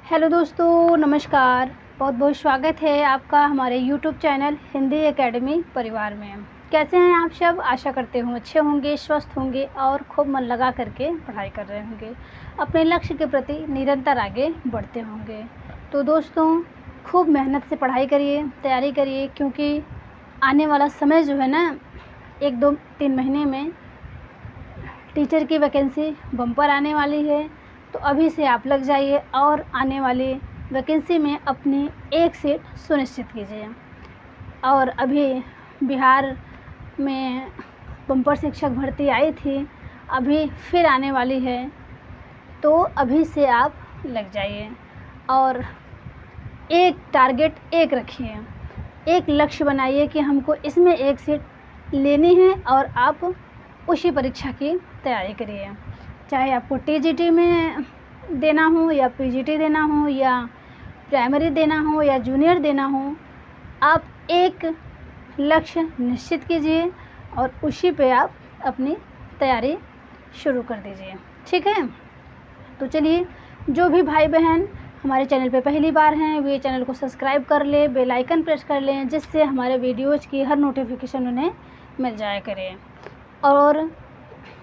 Hello दोस्तों, नमस्कार। बहुत बहुत स्वागत है आपका हमारे यूट्यूब चैनल हिंदी एकेडमी परिवार में। कैसे हैं आप सब? आशा करते हूँ अच्छे होंगे, स्वस्थ होंगे और खूब मन लगा करके पढ़ाई कर रहे होंगे, अपने लक्ष्य के प्रति निरंतर आगे बढ़ते होंगे। तो दोस्तों, खूब मेहनत से पढ़ाई करिए, तैयारी करिए, क्योंकि आने वाला समय जो है ना, 1-2-3 महीने में टीचर की वैकेंसी बम्पर आने वाली है। तो अभी से आप लग जाइए और आने वाली वैकेंसी में अपनी एक सीट सुनिश्चित कीजिए। और अभी बिहार में बम्पर शिक्षक भर्ती आई थी, अभी फिर आने वाली है, तो अभी से आप लग जाइए और एक टारगेट एक रखिए, एक लक्ष्य बनाइए कि हमको इसमें एक सीट लेनी है और आप उसी परीक्षा की तैयारी करिए। चाहे आपको टीजीटी में देना हो या पीजीटी देना हो या प्राइमरी देना हो या जूनियर देना हो, आप एक लक्ष्य निश्चित कीजिए और उसी पे आप अपनी तैयारी शुरू कर दीजिए। ठीक है? तो चलिए, जो भी भाई बहन हमारे चैनल पे पहली बार हैं वे चैनल को सब्सक्राइब कर लें, बेल आइकन प्रेस कर लें, जिससे हमारे वीडियोज़ की हर नोटिफिकेशन उन्हें मिल जाया करे। और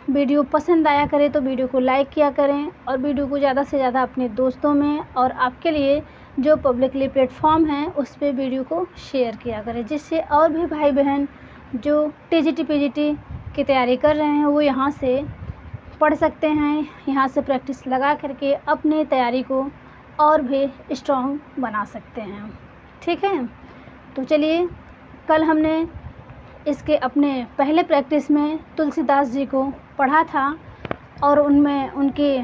वीडियो पसंद आया करे तो वीडियो को लाइक किया करें और वीडियो को ज़्यादा से ज़्यादा अपने दोस्तों में और आपके लिए जो पब्लिकली प्लेटफॉर्म है उस पर वीडियो को शेयर किया करें, जिससे और भी भाई बहन जो टीजीटी पीजीटी की तैयारी कर रहे हैं वो यहाँ से पढ़ सकते हैं, यहाँ से प्रैक्टिस लगा करके अपनी तैयारी को और भी स्ट्रॉन्ग बना सकते हैं। ठीक है? तो चलिए, कल हमने इसके अपने पहले प्रैक्टिस में तुलसीदास जी को पढ़ा था और उनमें उनके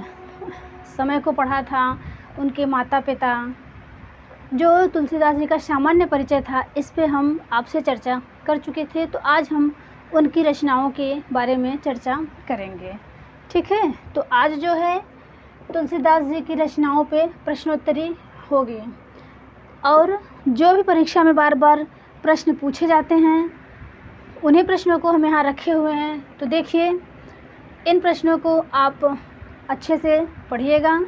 समय को पढ़ा था, उनके माता पिता, जो तुलसीदास जी का सामान्य परिचय था, इस पे हम आपसे चर्चा कर चुके थे। तो आज हम उनकी रचनाओं के बारे में चर्चा करेंगे। ठीक है? तो आज जो है तुलसीदास जी की रचनाओं पे प्रश्नोत्तरी होगी और जो भी परीक्षा में बार बार प्रश्न पूछे जाते हैं उन्हीं प्रश्नों को हम यहाँ रखे हुए हैं। तो देखिए, इन प्रश्नों को आप अच्छे से पढ़िएगा।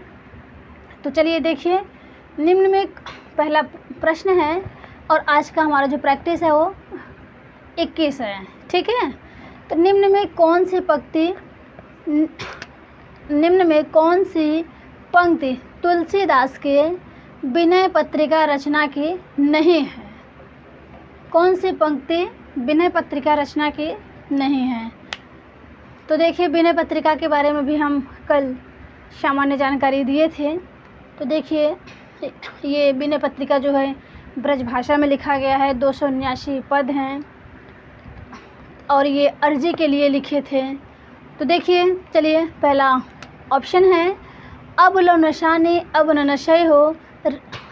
तो चलिए देखिए, निम्न में पहला प्रश्न है और आज का हमारा जो प्रैक्टिस है वो 21 है। ठीक है? तो निम्न में कौन सी पंक्ति तुलसीदास के विनय पत्रिका रचना की नहीं है? कौन सी पंक्ति विनय पत्रिका रचना की नहीं है? तो देखिए, विनय पत्रिका के बारे में भी हम कल सामान्य जानकारी दिए थे। तो देखिए, ये विनय पत्रिका जो है ब्रज भाषा में लिखा गया है, 279 पद हैं और ये अर्जी के लिए लिखे थे। तो देखिए, चलिए, पहला ऑप्शन है, अब लो नशाने अब न नशे हो,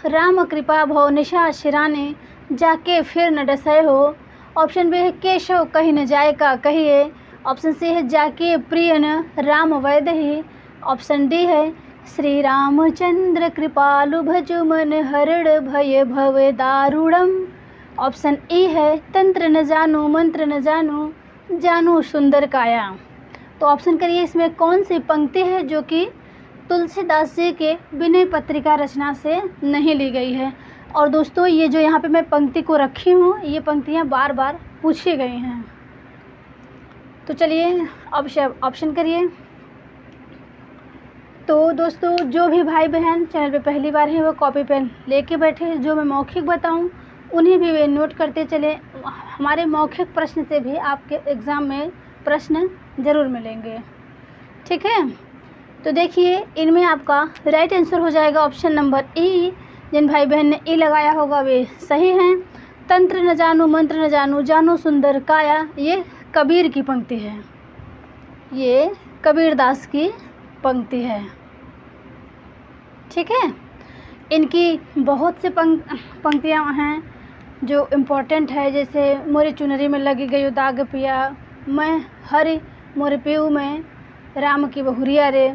राम कृपा भव निशा शिराने, जाके फिर न डसे हो। ऑप्शन बी है, केशव कहीं न जाए का कहिए। ऑप्शन सी है, जाके प्रिय न राम वैद ही। ऑप्शन डी है, श्री रामचंद्र कृपालु भजु मन हरण भय भव दारुणम। ऑप्शन ई है, तंत्र न जानू मंत्र न जानू, जानू सुंदर काया। तो ऑप्शन करिए, इसमें कौन सी पंक्ति है जो कि तुलसीदास जी के विनय पत्रिका रचना से नहीं ली गई है। और दोस्तों, ये जो यहाँ पे मैं पंक्ति को रखी हूँ, ये पंक्तियाँ बार बार पूछी गई हैं। तो चलिए ऑप्शन करिए। तो दोस्तों, जो भी भाई बहन चैनल पे पहली बार हैं वो कॉपी पेन लेके बैठे, जो मैं मौखिक बताऊँ उन्हें भी वे नोट करते चले। हमारे मौखिक प्रश्न से भी आपके एग्ज़ाम में प्रश्न ज़रूर मिलेंगे। ठीक है? तो देखिए, इनमें आपका राइट आंसर हो जाएगा ऑप्शन नंबर ई। जिन भाई बहन ने ई लगाया होगा वे सही हैं। तंत्र न जानू मंत्र न जानू, जानू सुंदर काया, ये कबीर की पंक्ति है, ये कबीरदास की पंक्ति है। ठीक है? इनकी बहुत से पंक्तियाँ हैं जो इम्पोर्टेंट है, जैसे मोरी चुनरी में लगी गई दाग पिया, मैं हरि मोर पीऊ में, राम की बहुरिया रे,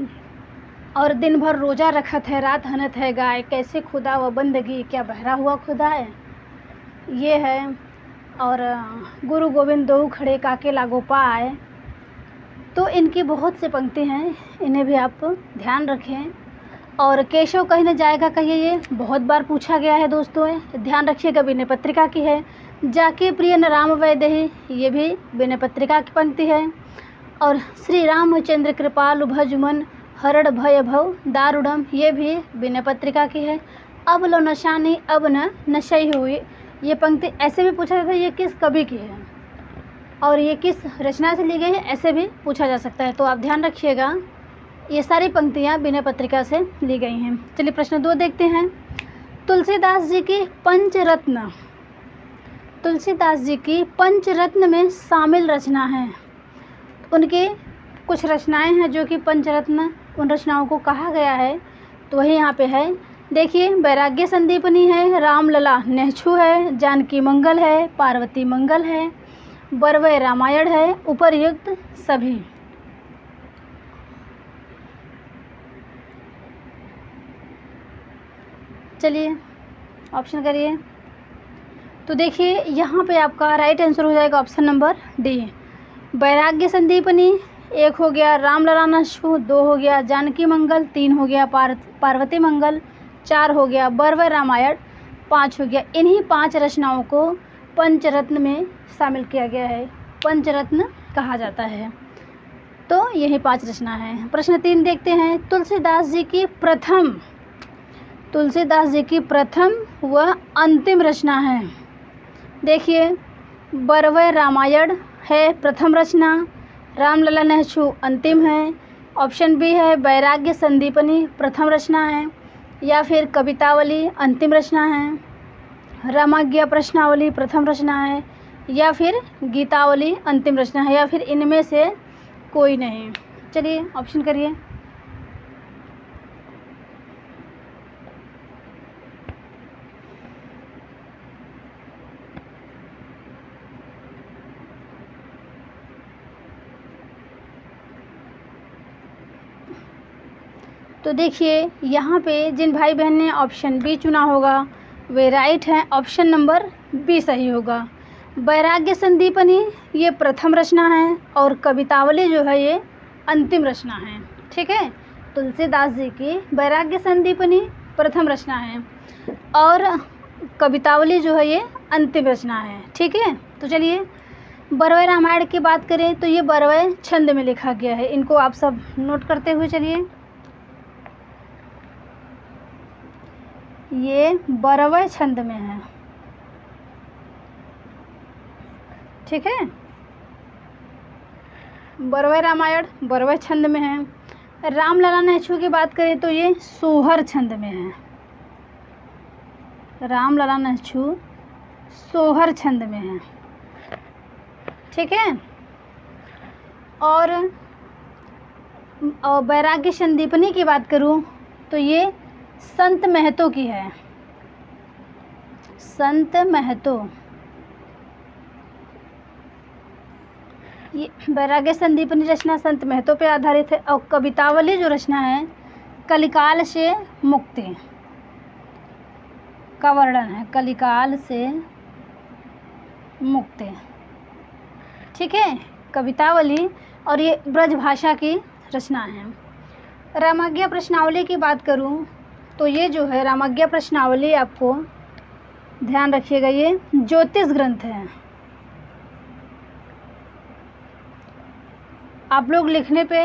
और दिन भर रोज़ा रखत है रात हनत है गाय, कैसे खुदा व बंदगी क्या बहरा हुआ खुदा है, ये है। और गुरु गोविंद दो खड़े काके लागो पाए। तो इनकी बहुत से पंक्ति हैं, इन्हें भी आप ध्यान रखें। और केशव कहीं न जाएगा कहिए, ये बहुत बार पूछा गया है दोस्तों। ध्यान रखिएगा, विनय पत्रिका की है। जाके प्रिय न राम वैदेही, ये भी विनय पत्रिका की पंक्ति है। और श्री रामचंद्र कृपालु भजमन हरण भय भव दारुणम, ये भी विनय पत्रिका की है। अब लो नशानी अब न नशई हुई, ये पंक्ति ऐसे भी पूछा जाता है ये किस कवि की है और ये किस रचना से ली गई है, ऐसे भी पूछा जा सकता है। तो आप ध्यान रखिएगा, ये सारी पंक्तियाँ विनय पत्रिका से ली गई हैं। चलिए प्रश्न 2 देखते हैं। तुलसीदास जी की पंचरत्न, तुलसीदास जी की पंचरत्न में शामिल रचना है। उनकी कुछ रचनाएं हैं जो कि पंचरत्न, उन रचनाओं को कहा गया है, तो वही यहाँ पे है। देखिए, वैराग्य संदीपनी है, रामलला नेहछू है, जानकी मंगल है, पार्वती मंगल है, बरवय रामायण है, उपर्युक्त सभी। चलिए ऑप्शन करिए। तो देखिए यहाँ पे आपका राइट आंसर हो जाएगा ऑप्शन नंबर डी, वैराग्य संदीपनी। 1 हो गया रामलला नेहछू, 2 हो गया जानकी मंगल, 3 हो गया पार्वती मंगल, 4 हो गया बरवय रामायण, 5 हो गया। इन्हीं 5 रचनाओं को पंचरत्न में शामिल किया गया है, पंचरत्न कहा जाता है। तो यही 5 रचना है। प्रश्न 3 देखते हैं। तुलसीदास जी की प्रथम व अंतिम रचना है। देखिए, बरवय रामायण है प्रथम रचना, रामलला नेहछू अंतिम है, ऑप्शन बी है वैराग्य संदीपनी प्रथम रचना है, या फिर कवितावली अंतिम रचना है, रामाज्ञा प्रश्नावली प्रथम रचना है, या फिर गीतावली अंतिम रचना है, या फिर इनमें से कोई नहीं। चलिए ऑप्शन करिए। तो देखिए यहाँ पे जिन भाई बहन ने ऑप्शन बी चुना होगा वे राइट हैं, ऑप्शन नंबर बी सही होगा। वैराग्य संदीपनी ये प्रथम रचना है और कवितावली जो है ये अंतिम रचना है। ठीक है, तुलसीदास जी की वैराग्य संदीपनी प्रथम रचना है और कवितावली जो है ये अंतिम रचना है। ठीक है, तो चलिए बरवय रामायण की बात करें तो ये बरवय छंद में लिखा गया है। इनको आप सब नोट करते हुए चलिए, ये बरवय छंद में है। ठीक है, बरवय रामायण बरवय छंद में है। रामलला नेहछू की बात करें तो ये सोहर छंद में है। रामलला नेहछू सोहर छंद में है। ठीक है, और वैराग्य संदीपनी की बात करूं तो ये संत महतो की है। संत महतो, ये वैराग्य संदीपनी रचना संत महतो पे आधारित है। और कवितावली जो रचना है कलिकाल से मुक्ति का वर्णन है, कलिकाल से मुक्ति। ठीक है, कवितावली, और ये ब्रज भाषा की रचना है। रामाज्ञा प्रश्नावली की बात करूं तो ये जो है रामाज्ञा प्रश्नावली, आपको ध्यान रखिएगा ये ज्योतिष ग्रंथ है। आप लोग लिखने पे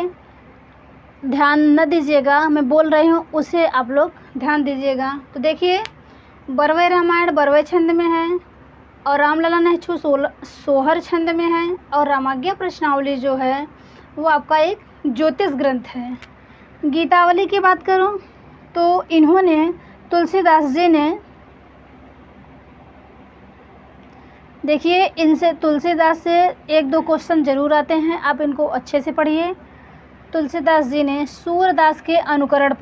ध्यान न दीजिएगा, मैं बोल रही हूँ उसे आप लोग ध्यान दीजिएगा। तो देखिए, बरवय रामायण बरवय छंद में है और रामलला नेहछू सोहर छंद में है, और रामाज्ञा प्रश्नावली जो है वो आपका एक ज्योतिष ग्रंथ है। गीतावली की बात करूं तो इन्होंने तुलसीदास जी ने, देखिए इनसे तुलसीदास से 1-2 क्वेश्चन ज़रूर आते हैं, आप इनको अच्छे से पढ़िए। तुलसीदास जी ने सूरदास के अनुकरण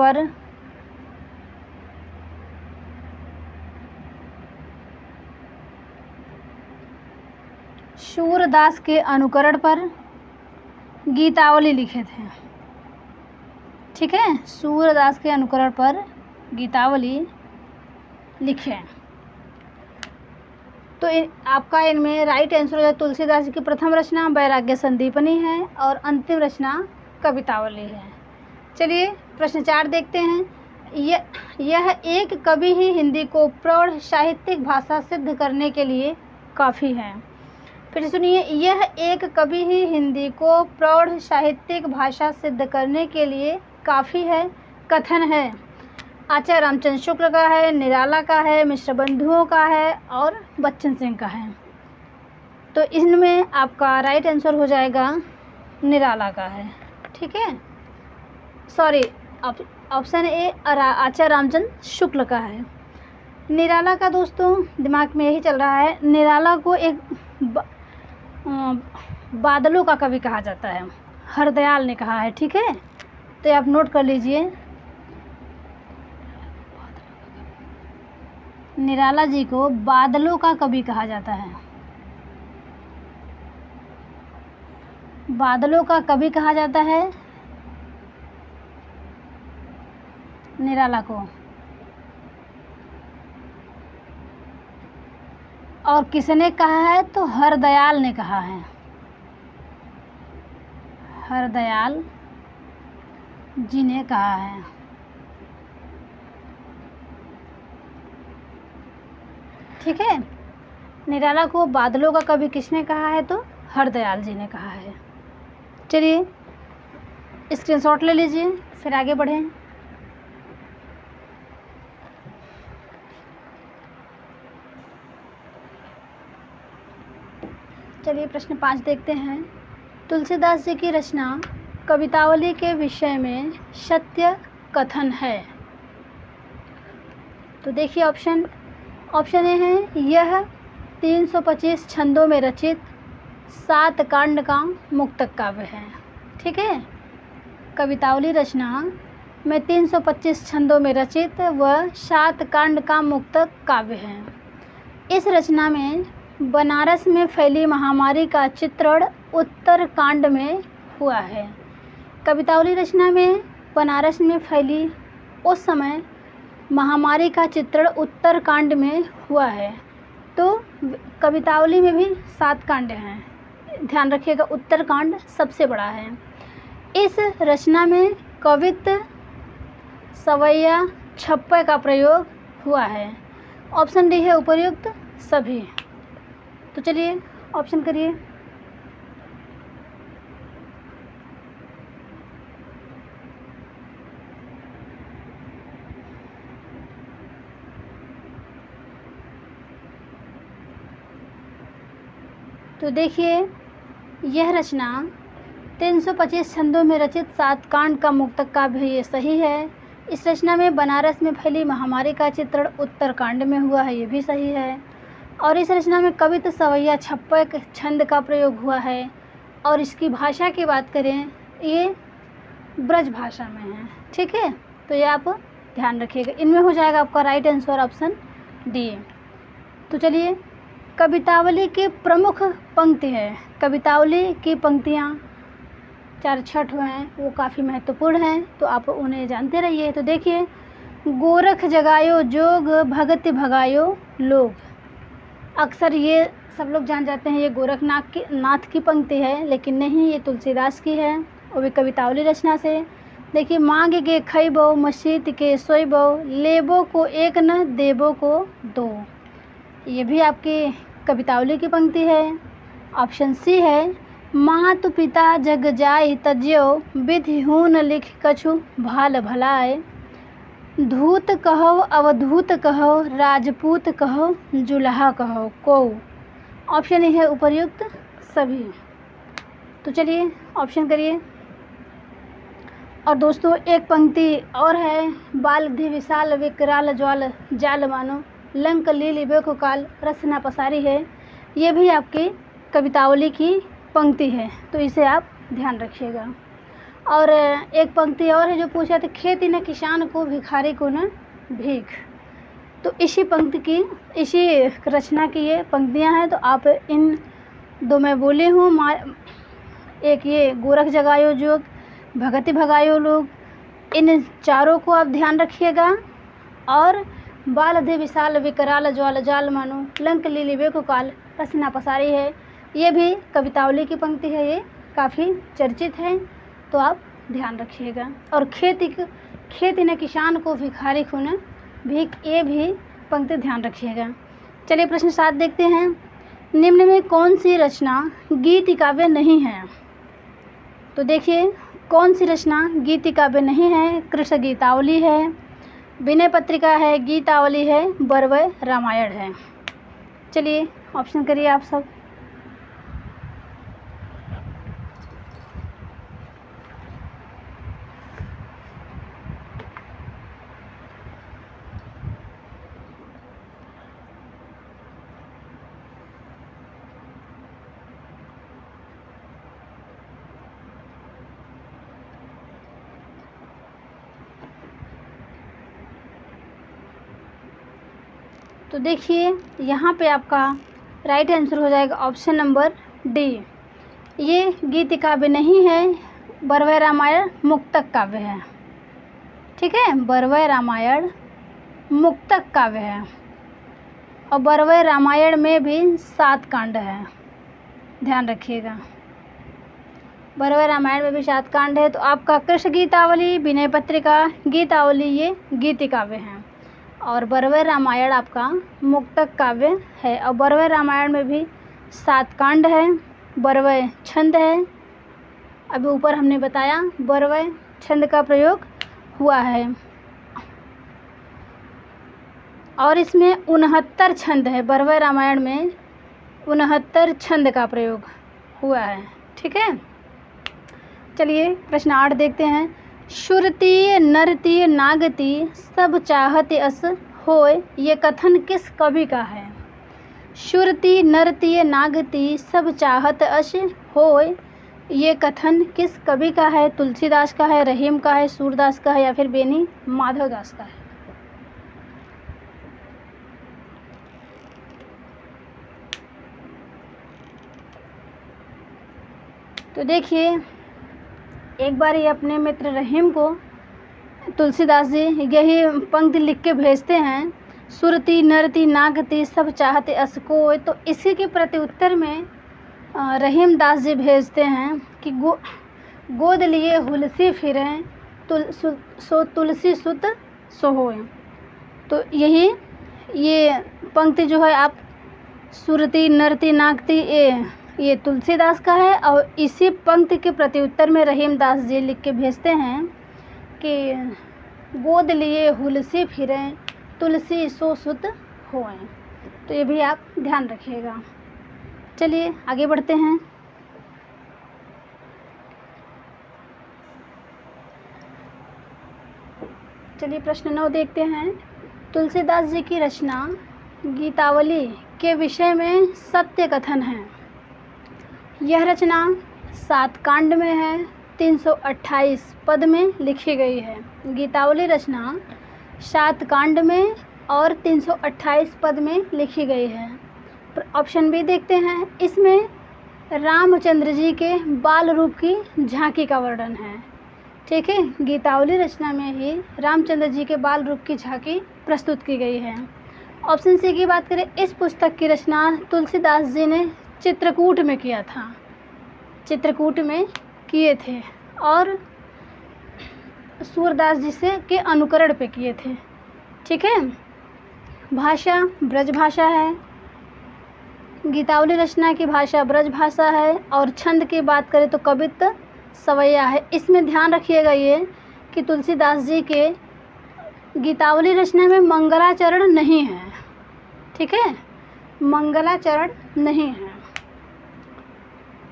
पर गीतावली लिखे थे। ठीक है, सूरदास के अनुकरण पर गीतावली लिखे। तो आपका इनमें राइट आंसर है तुलसीदास जी की प्रथम रचना वैराग्य संदीपनी है और अंतिम रचना कवितावली है। चलिए प्रश्न 4 देखते हैं। यह एक कवि ही हिंदी को प्रौढ़ साहित्यिक भाषा सिद्ध करने के लिए काफ़ी है। फिर सुनिए, यह एक कवि ही हिंदी को प्रौढ़ साहित्यिक भाषा सिद्ध करने के लिए काफ़ी है कथन है। आचार्य रामचंद्र शुक्ल का है, निराला का है, मिश्र बंधुओं का है और बच्चन सिंह का है। तो इनमें आपका राइट आंसर हो जाएगा निराला का है। ठीक है, सॉरी, ऑप्शन ए आचार्य रामचंद्र शुक्ल का है। निराला का दोस्तों दिमाग में यही चल रहा है, निराला को एक बादलों का कवि कहा जाता है, हरदयाल ने कहा है। ठीक है, तो आप नोट कर लीजिए, निराला जी को बादलों का कवि कहा जाता है, बादलों का कवि कहा जाता है निराला को। और किसने कहा है? तो हरदयाल ने कहा है, हरदयाल जी ने कहा है। ठीक है, निराला को बादलों का कवि किसने कहा है? तो हरदयाल जी ने कहा है। चलिए स्क्रीनशॉट ले लीजिए, फिर आगे बढ़ें। चलिए प्रश्न 5 देखते हैं। तुलसीदास जी की रचना कवितावली के विषय में सत्य कथन है। तो देखिए ऑप्शन ए है, यह 325 छंदों में रचित 7 कांड का मुक्तक काव्य है। ठीक है, कवितावली रचना में 325 छंदों में रचित व 7 कांड का मुक्तक काव्य है। इस रचना में बनारस में फैली महामारी का चित्रण उत्तर कांड में हुआ है। कवितावली रचना में बनारस में फैली उस समय महामारी का चित्रण उत्तर कांड में हुआ है। तो कवितावली में भी 7 कांड हैं, ध्यान रखिएगा, उत्तर कांड सबसे बड़ा है। इस रचना में कवित्त, सवैया, छप्पय का प्रयोग हुआ है। ऑप्शन डी है उपर्युक्त सभी। तो चलिए ऑप्शन करिए। तो देखिए, यह रचना 325 छंदों में रचित 7 कांड का मुक्तक काव्य है, ये सही है। इस रचना में बनारस में फैली महामारी का चित्रण उत्तर कांड में हुआ है, ये भी सही है। और इस रचना में कवित्त, सवैया, छप्पय छंद का प्रयोग हुआ है। और इसकी भाषा की बात करें, ये ब्रज भाषा में है। ठीक है, तो ये आप ध्यान रखिएगा। इनमें हो जाएगा आपका राइट आंसर ऑप्शन डी। तो चलिए, कवितावली की प्रमुख पंक्ति है। कवितावली की पंक्तियाँ 4 छठ हैं, वो काफ़ी महत्वपूर्ण हैं, तो आप उन्हें जानते रहिए। तो देखिए, गोरख जगायो जोग, भगति भगायो लोग। अक्सर ये सब लोग जान जाते हैं ये गोरखनाथ की पंक्ति है, लेकिन नहीं, ये तुलसीदास की है, वो भी कवितावली रचना से। देखिए, मांग के खइबो, मशीत के सोइबो, लेबो को एक न देबो को दो, ये भी आपकी कवितावली की पंक्ति है। ऑप्शन सी है, मातु पिता जग जाय तज्यो, विधि हून लिख कछु भाल भलाए, धूत कहो अवधूत कहो, राजपूत कहो जुल्हा कहो को। ऑप्शन ए है उपर्युक्त सभी। तो चलिए ऑप्शन करिए। और दोस्तों एक पंक्ति और है, बाल धि विशाल विकराल ज्वाल जाल मानो, लंक लीली बेको काल रसना पसारी है, ये भी आपकी कवितावली की पंक्ति है, तो इसे आप ध्यान रखिएगा। और एक पंक्ति और है जो पूछा था, खेती न किसान को, भिखारी को न भीख। तो इसी पंक्ति की, इसी रचना की ये पंक्तियां हैं। तो आप इन दो मैं बोली हूँ, एक ये गोरख जगायो जोग, भगति भगायो लोग, इन चारों को आप ध्यान रखिएगा। और बाल दे विशाल विकराल ज्वाल जाल मानो, लंक लीली बेको काल रसना पसारी है, ये भी कवितावली की पंक्ति है, ये काफ़ी चर्चित है, तो आप ध्यान रखिएगा। और खेत न किसान को भिखारी खून भीख, ये भी पंक्ति ध्यान रखिएगा। चलिए प्रश्न 7 देखते हैं। निम्न में कौन सी रचना गीति काव्य नहीं है? तो देखिए कौन सी रचना गीति काव्य नहीं है। कृष्ण गीतावली है, विनय पत्रिका है, गीतावली है, बरवय रामायण है। चलिए ऑप्शन करिए आप सब। तो देखिए यहाँ पे आपका राइट आंसर हो जाएगा ऑप्शन नंबर डी। ये गीति काव्य नहीं है, बरवय रामायण मुक्तक काव्य है। ठीक है, बरवय रामायण मुक्तक काव्य है और बरवय रामायण में भी 7 कांड है, ध्यान रखिएगा। बरवय रामायण में भी 7 कांड है। तो आपका कृष्ण गीतावली, विनय पत्रिका, गीतावली ये गीति काव्य हैं और बरवय रामायण आपका मुक्तक काव्य है। और बरवय रामायण में भी 7 कांड है, बरवय छंद है। अभी ऊपर हमने बताया बरवय छंद का प्रयोग हुआ है और इसमें 69 छंद है। बरवय रामायण में 69 छंद का प्रयोग हुआ है। ठीक है, चलिए प्रश्न 8 देखते हैं। शुरती नरती नागती सब चाहत अस होय, ये कथन किस कवि का है? शुरती नरती नागती सब चाहत अस होय, ये कथन किस कवि का है? तुलसीदास का है, रहीम का है, सूरदास का है या फिर बेनी माधवदास का है? तो देखिए एक बार ये अपने मित्र रहीम को तुलसीदास जी यही पंक्ति लिख के भेजते हैं, सुरती नरती नागती सब चाहते अस कोय। तो इसी के प्रति उत्तर में रहीम दास जी भेजते हैं कि गोद लिए हुलसी फिरें सो तुलसी सुत सोहोय। तो यही ये पंक्ति जो है आप सुरती नरती नागती ये तुलसीदास का है और इसी पंक्ति के प्रति उत्तर में रहीम दास जी लिख के भेजते हैं कि गोद लिए हुलसी फिरें तुलसी सो सुत होएं। तो ये भी आप ध्यान रखिएगा। चलिए आगे बढ़ते हैं। चलिए प्रश्न 9 देखते हैं। तुलसीदास जी की रचना गीतावली के विषय में सत्य कथन है। यह रचना 7 कांड में है, 328 पद में लिखी गई है। गीतावली रचना 7 कांड में और 328 पद में लिखी गई है। ऑप्शन बी देखते हैं। इसमें रामचंद्र जी के बाल रूप की झांकी का वर्णन है। ठीक है, गीतावली रचना में ही रामचंद्र जी के बाल रूप की झांकी प्रस्तुत की गई है। ऑप्शन सी की बात करें, इस पुस्तक की रचना तुलसीदास जी ने चित्रकूट में किया था, चित्रकूट में किए थे और सूरदास जी से के अनुकरण पे किए थे। ठीक है, भाषा ब्रज भाषा है। गीतावली रचना की भाषा ब्रज भाषा है और छंद की बात करें तो कवित्त सवैया है। इसमें ध्यान रखिएगा ये कि तुलसीदास जी के गीतावली रचना में मंगलाचरण नहीं है। ठीक है, मंगलाचरण नहीं है।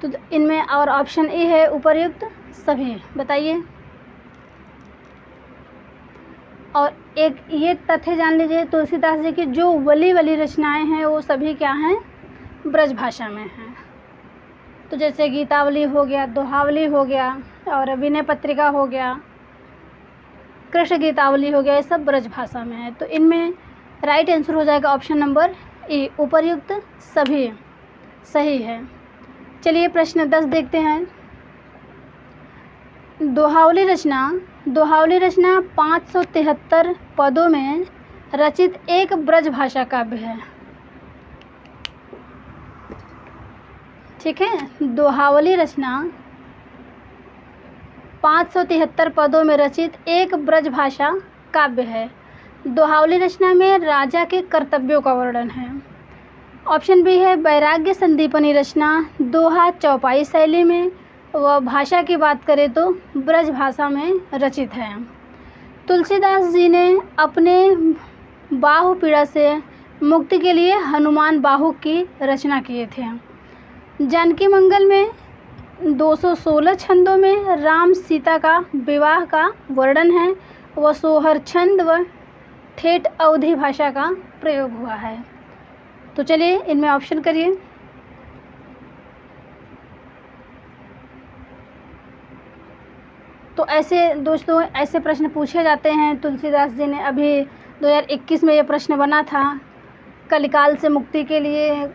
तो इनमें और ऑप्शन ए है उपर्युक्त सभी। बताइए। और एक ये तथ्य जान लीजिए, तुलसीदास जी की जो वली रचनाएं हैं वो सभी क्या हैं? ब्रज भाषा में हैं। तो जैसे गीतावली हो गया, दोहावली हो गया और विनय पत्रिका हो गया, कृष्ण गीतावली हो गया, ये सब ब्रज भाषा में है। तो इनमें राइट आंसर हो जाएगा ऑप्शन नंबर ए, उपर्युक्त सभी सही है। चलिए प्रश्न 10 देखते हैं। दोहावली रचना 573 पदों में रचित एक ब्रज भाषा काव्य है। ठीक है, दोहावली रचना 573 पदों में रचित एक ब्रजभाषा काव्य है। दोहावली रचना में राजा के कर्तव्यों का वर्णन है। ऑप्शन बी है वैराग्य संदीपनी रचना दोहा चौपाई शैली में व भाषा की बात करें तो ब्रज भाषा में रचित है। तुलसीदास जी ने अपने बाहु पीड़ा से मुक्ति के लिए हनुमान बाहु की रचना किए थे। जानकी मंगल में 216 छंदों में राम सीता का विवाह का वर्णन है व सोहर छंद व ठेठ अवधी भाषा का प्रयोग हुआ है। तो चलिए इनमें ऑप्शन करिए। तो ऐसे दोस्तों ऐसे प्रश्न पूछे जाते हैं। तुलसीदास जी ने अभी 2021 में ये प्रश्न बना था, कलिकाल से मुक्ति के लिए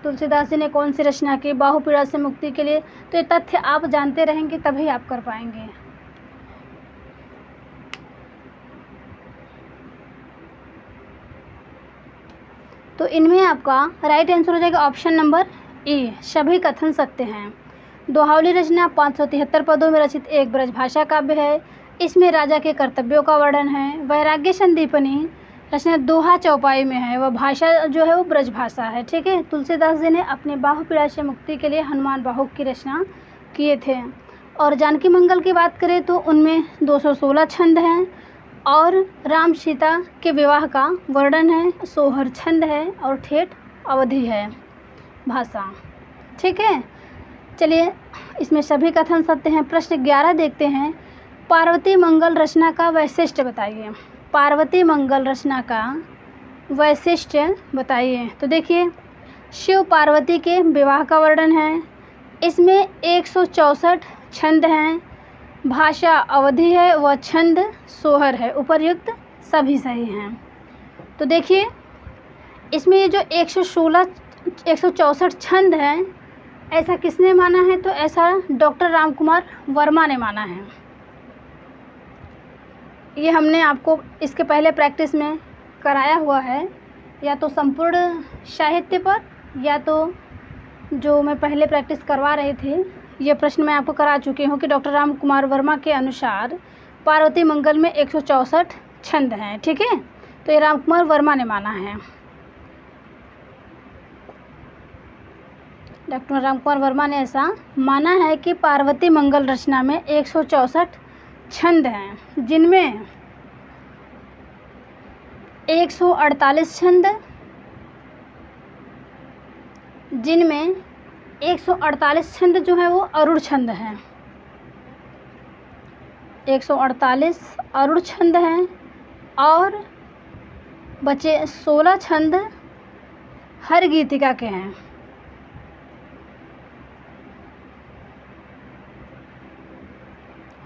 तुलसीदास जी ने कौन सी रचना की, बाहुपीड़ा से मुक्ति के लिए। तो ये तथ्य आप जानते रहेंगे तभी आप कर पाएंगे। तो इनमें आपका राइट आंसर हो जाएगा ऑप्शन नंबर ए, सभी कथन सत्य हैं। दोहावली रचना 573 पदों में रचित एक ब्रजभाषा काव्य है। इसमें राजा के कर्तव्यों का वर्णन है। वैराग्य संदीपनी रचना दोहा चौपाई में है, वह भाषा जो है वो ब्रज भाषा है। ठीक है। तुलसीदास जी ने अपने बाहुपीड़ा से मुक्ति के लिए हनुमान बाहु की रचना किए थे। और जानकी मंगल की बात करें तो उनमें 216 छंद हैं और राम सीता के विवाह का वर्णन है, सोहर छंद है और ठेठ अवधि है भाषा। ठीक है। चलिए इसमें सभी कथन सत्य हैं। प्रश्न 11 देखते हैं। पार्वती मंगल रचना का वैशिष्ट्य बताइए। पार्वती मंगल रचना का वैशिष्ट्य बताइए। तो देखिए शिव पार्वती के विवाह का वर्णन है। इसमें 164 छंद हैं, भाषा अवधि है व छंद सोहर है। उपर्युक्त सभी सही हैं। तो देखिए इसमें ये जो 164 छंद हैं, ऐसा किसने माना है? तो ऐसा डॉक्टर रामकुमार वर्मा ने माना है। ये हमने आपको इसके पहले प्रैक्टिस में कराया हुआ है, या तो संपूर्ण साहित्य पर या तो जो मैं पहले प्रैक्टिस करवा रही थी ये प्रश्न मैं आपको करा चुकी हूँ कि डॉक्टर रामकुमार वर्मा के अनुसार पार्वती मंगल में 164 छंद हैं। ठीक है। तो ये रामकुमार वर्मा ने माना है। डॉक्टर रामकुमार वर्मा ने ऐसा माना है कि पार्वती मंगल रचना में 164 छंद हैं, जिनमें 148 छंद 148 छंद जो है वो अरूढ़ छंद हैं। 148 अरूढ़ छंद हैं और बचे 16 छंद हर गीतिका के हैं।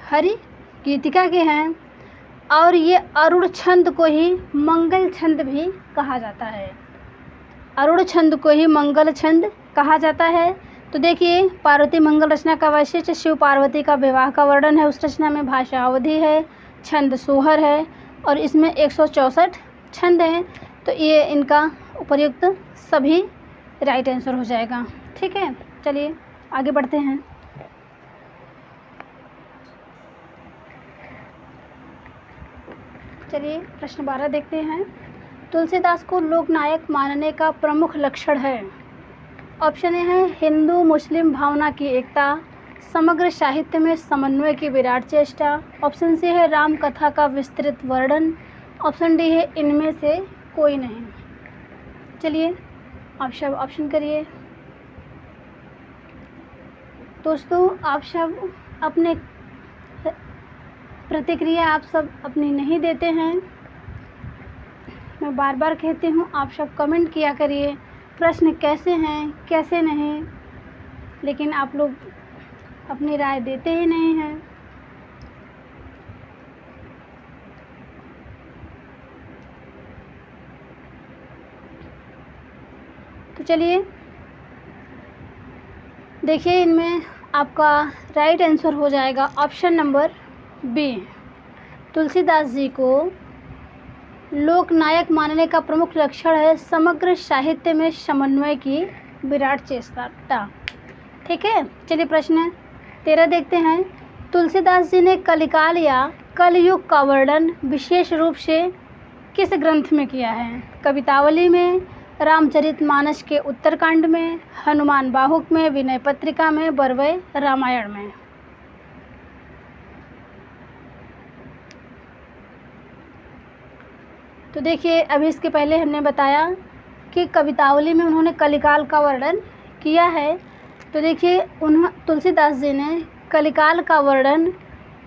हरि गीतिका के हैं और ये अरूढ़ छंद को ही मंगल छंद भी कहा जाता है। अरूढ़ छंद को ही मंगल छंद कहा जाता है। तो देखिए पार्वती मंगल रचना का वैशिष्ट्य शिव पार्वती का विवाह का वर्णन है। उस रचना में भाषा अवधि है, छंद सोहर है और इसमें 164 छंद हैं। तो ये इनका उपयुक्त सभी राइट आंसर हो जाएगा। ठीक है। चलिए आगे बढ़ते हैं। चलिए प्रश्न 12 देखते हैं। तुलसीदास को लोकनायक मानने का प्रमुख लक्षण है। ऑप्शन ए है हिंदू मुस्लिम भावना की एकता, समग्र साहित्य में समन्वय की विराट चेष्टा। ऑप्शन सी है राम कथा का विस्तृत वर्णन। ऑप्शन डी है इनमें से कोई नहीं। चलिए आप सब ऑप्शन करिए। दोस्तों आप सब अपने प्रतिक्रिया आप सब अपनी नहीं देते हैं। मैं बार बार कहती हूँ आप सब कमेंट किया करिए प्रश्न कैसे हैं कैसे नहीं, लेकिन आप लोग अपनी राय देते ही नहीं हैं। तो चलिए देखिए इनमें आपका राइट आंसर हो जाएगा option number B. Tulsidas ji को लोकनायक मानने का प्रमुख लक्षण है समग्र साहित्य में समन्वय की विराट चेष्टा। ठीक है। चलिए प्रश्न 13 देखते हैं। तुलसीदास जी ने कलिकाल या कलयुग का वर्णन विशेष रूप से किस ग्रंथ में किया है? कवितावली में, रामचरितमानस के उत्तरकांड में, हनुमान बाहुक में, विनय पत्रिका में, बरवय रामायण में। तो देखिए, अभी इसके पहले हमने बताया कि कवितावली में उन्होंने कलिकाल का वर्णन किया है। तो देखिए, तुलसीदास जी ने कलिकाल का वर्णन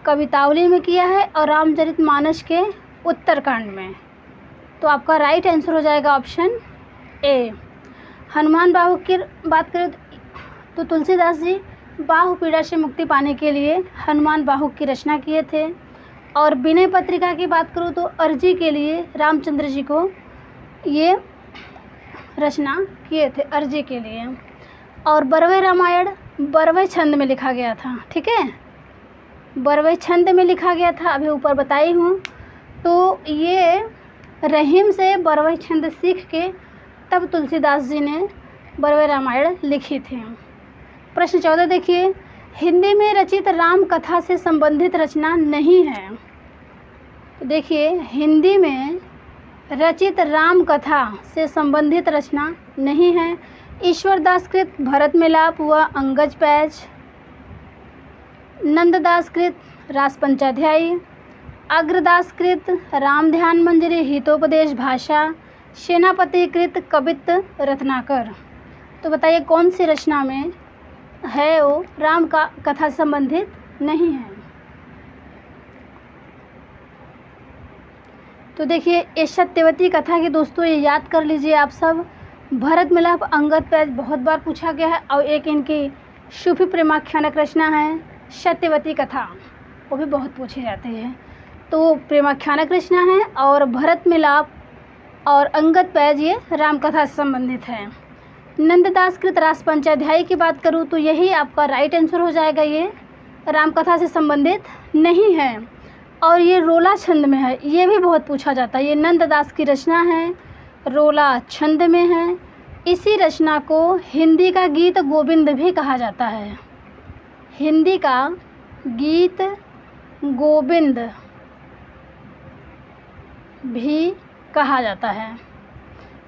कवितावली में किया है और रामचरितमानस के उत्तरकांड में। तो आपका राइट आंसर हो जाएगा ऑप्शन ए। हनुमान बाहुक की बात करें तो तुलसीदास जी बाहु पीड़ा से मुक्ति पाने के लिए हनुमान बाहुक की रचना किए थे। और विनय पत्रिका की बात करूँ तो अर्जी के लिए रामचंद्र जी को ये रचना किए थे, अर्जी के लिए। और बरवय रामायण बरवय छंद में लिखा गया था, ठीक है, बरवय छंद में लिखा गया था, अभी ऊपर बताई हूँ। तो ये रहीम से बरवय छंद सीख के तब तुलसीदास जी ने बरवय रामायण लिखी थी। प्रश्न 14 देखिए, हिंदी में रचित राम कथा से संबंधित रचना नहीं है। तो देखिए, हिंदी में रचित राम कथा से संबंधित रचना नहीं है। ईश्वरदास कृत भरत मिलाप व अंगज पैच, नंददास कृत रास पंचाध्यायी, अग्रदास कृत राम ध्यान मंजरी हितोपदेश भाषा, सेनापति कृत कवित्त रत्नाकर। तो बताइए कौन सी रचना में है वो राम का कथा संबंधित नहीं है? तो देखिए, ये सत्यवती कथा की दोस्तों ये याद कर लीजिए आप सब। भरत मिलाप अंगद पैच बहुत बार पूछा गया है। और एक इनकी सूफी प्रेमाख्यानक रचना है सत्यवती कथा, वो भी बहुत पूछी जाती है। तो प्रेमाख्यानक रचना है और भरत मिलाप और अंगद पैच ये राम कथा से संबंधित है। नंददास कृत रास पंचाध्यायी की बात करूँ तो यही आपका राइट आंसर हो जाएगा, ये राम कथा से संबंधित नहीं है। और ये रोला छंद में है, ये भी बहुत पूछा जाता है। ये नंददास की रचना है, रोला छंद में है। इसी रचना को हिंदी का गीत गोविंद भी कहा जाता है। हिंदी का गीत गोविंद भी कहा जाता है।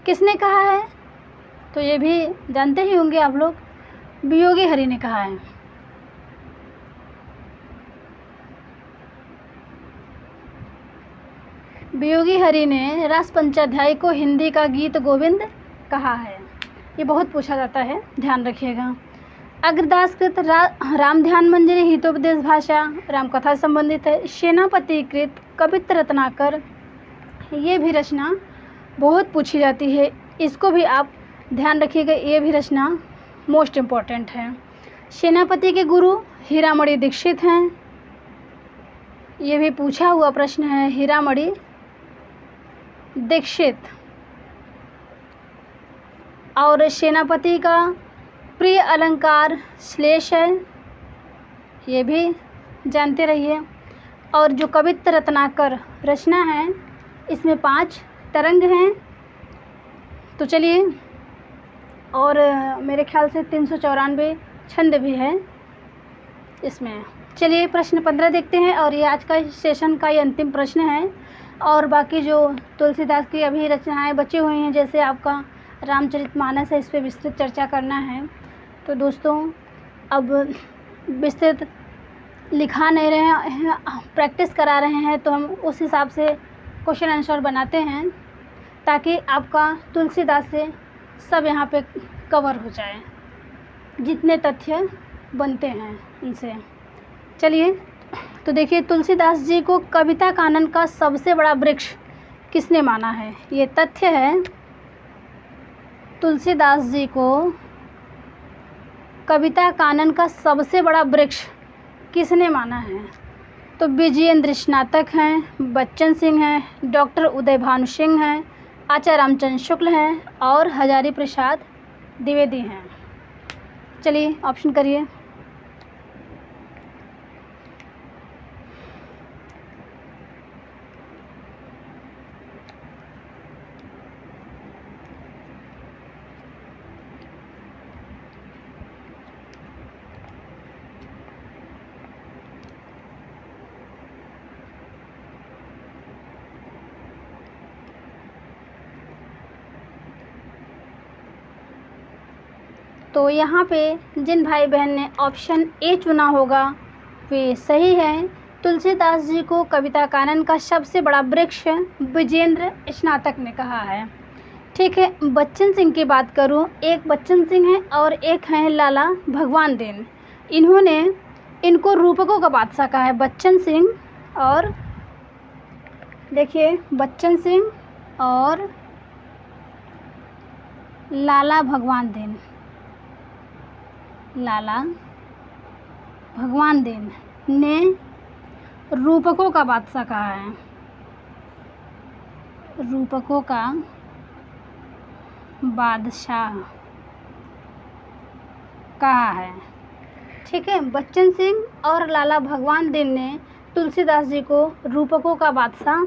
किसने कहा है? तो ये भी जानते ही होंगे आप लोग, वियोगी हरि ने कहा है। वियोगी हरि ने रास पंचाध्यायी को हिंदी का गीत गोविंद कहा है। ये बहुत पूछा जाता है, ध्यान रखिएगा। अग्रदास कृत राम ध्यान मंजरी हितोपदेश भाषा राम कथा से संबंधित है। सेनापति कृत कवित्त रत्नाकर, ये भी रचना बहुत पूछी जाती है, इसको भी आप ध्यान रखिएगा, ये भी रचना मोस्ट इम्पॉर्टेंट है। सेनापति के गुरु हीरामणि दीक्षित हैं, ये भी पूछा हुआ प्रश्न है, हीरामणि दीक्षित। और सेनापति का प्रिय अलंकार श्लेष है, ये भी जानते रहिए। और जो कवित्त रत्नाकर रचना है इसमें 5 तरंग हैं। तो चलिए, और मेरे ख्याल से 394 छंद भी है इसमें। चलिए प्रश्न 15 देखते हैं, और ये आज का सेशन का ये अंतिम प्रश्न है। और बाकी जो तुलसीदास की अभी रचनाएं बची हुई हैं, जैसे आपका रामचरितमानस है, इस पर विस्तृत चर्चा करना है। तो दोस्तों अब विस्तृत लिखा नहीं रहे हैं, प्रैक्टिस करा रहे हैं, तो हम उस हिसाब से क्वेश्चन आंसर बनाते हैं ताकि आपका तुलसीदास से सब यहाँ पे कवर हो जाए, जितने तथ्य बनते हैं उनसे। चलिए, तो देखिए, तुलसीदास जी को कविता कानन का सबसे बड़ा वृक्ष किसने माना है? ये तथ्य है, तुलसीदास जी को कविता कानन का सबसे बड़ा वृक्ष किसने माना है? तो विजयेंद्र स्नातक हैं, बच्चन सिंह हैं, डॉक्टर उदय भानु सिंह हैं, आचार्य रामचंद्र शुक्ल हैं और हजारी प्रसाद द्विवेदी हैं। चलिए ऑप्शन करिए। तो यहाँ पे जिन भाई बहन ने ऑप्शन ए चुना होगा वे सही है। तुलसीदास जी को कविता कानन का सबसे बड़ा वृक्ष विजेंद्र स्नातक ने कहा है। ठीक है, बच्चन सिंह की बात करूँ, एक बच्चन सिंह है और एक हैं लाला भगवान देन। इनको रूपकों का बादशाह कहा है, बच्चन सिंह और देखिए बच्चन सिंह और लाला भगवान देन। लाला भगवान देन ने रूपकों का बादशाह कहा है, रूपकों का बादशाह कहा है। ठीक है, बच्चन सिंह और लाला भगवान देन ने तुलसीदास जी को रूपकों का बादशाह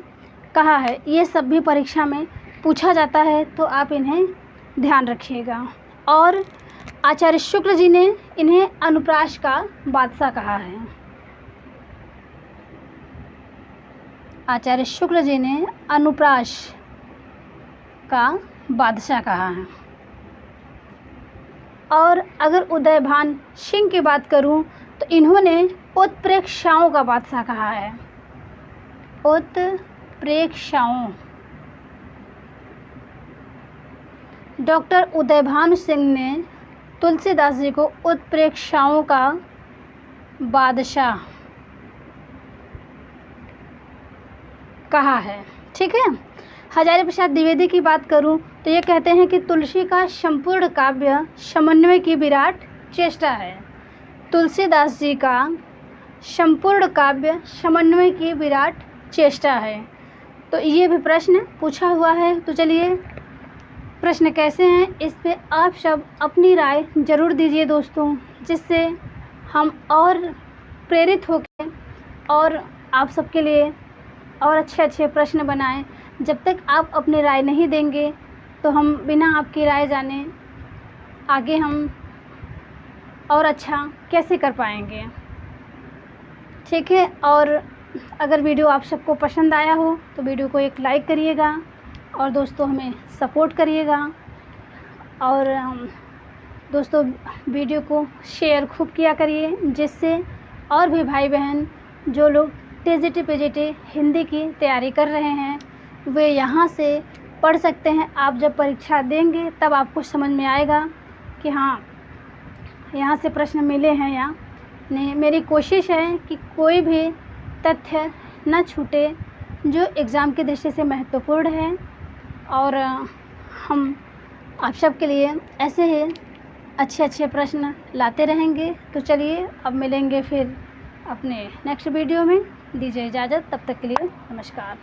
कहा है। ये सब भी परीक्षा में पूछा जाता है, तो आप इन्हें ध्यान रखिएगा। और आचार्य शुक्ल जी ने इन्हें अनुप्रास का बादशाह कहा है। आचार्य शुक्ल जी ने अनुप्रास का बादशाह कहा है। और अगर उदयभान सिंह की बात करूं तो इन्होंने उत्प्रेक्षाओं का बादशाह कहा है, उत्प्रेक्षाओं। डॉक्टर उदयभान सिंह ने तुलसीदास जी को उत्प्रेक्षाओं का बादशाह कहा है। ठीक है, हजारी प्रसाद द्विवेदी की बात करूं तो ये कहते हैं कि तुलसी का संपूर्ण काव्य समन्वय की विराट चेष्टा है। तुलसीदास जी का संपूर्ण काव्य समन्वय की विराट चेष्टा है। तो ये भी प्रश्न पूछा हुआ है। तो चलिए, प्रश्न कैसे हैं इस पे आप सब अपनी राय ज़रूर दीजिए दोस्तों, जिससे हम और प्रेरित होकर और आप सबके लिए और अच्छे अच्छे प्रश्न बनाएं। जब तक आप अपनी राय नहीं देंगे तो हम बिना आपकी राय जाने आगे हम और अच्छा कैसे कर पाएंगे। ठीक है, और अगर वीडियो आप सबको पसंद आया हो तो वीडियो को एक लाइक करिएगा और दोस्तों हमें सपोर्ट करिएगा। और दोस्तों वीडियो को शेयर खूब किया करिए, जिससे और भी भाई बहन जो लोग टीजीटी पीजीटी हिंदी की तैयारी कर रहे हैं वे यहाँ से पढ़ सकते हैं। आप जब परीक्षा देंगे तब आपको समझ में आएगा कि हाँ यहाँ से प्रश्न मिले हैं या नहीं। मेरी कोशिश है कि कोई भी तथ्य न छूटे जो एग्ज़ाम की दृष्टि से महत्वपूर्ण है, और हम आप सब के लिए ऐसे ही अच्छे अच्छे प्रश्न लाते रहेंगे। तो चलिए, अब मिलेंगे फिर अपने नेक्स्ट वीडियो में। दीजिए इजाज़त, तब तक के लिए नमस्कार।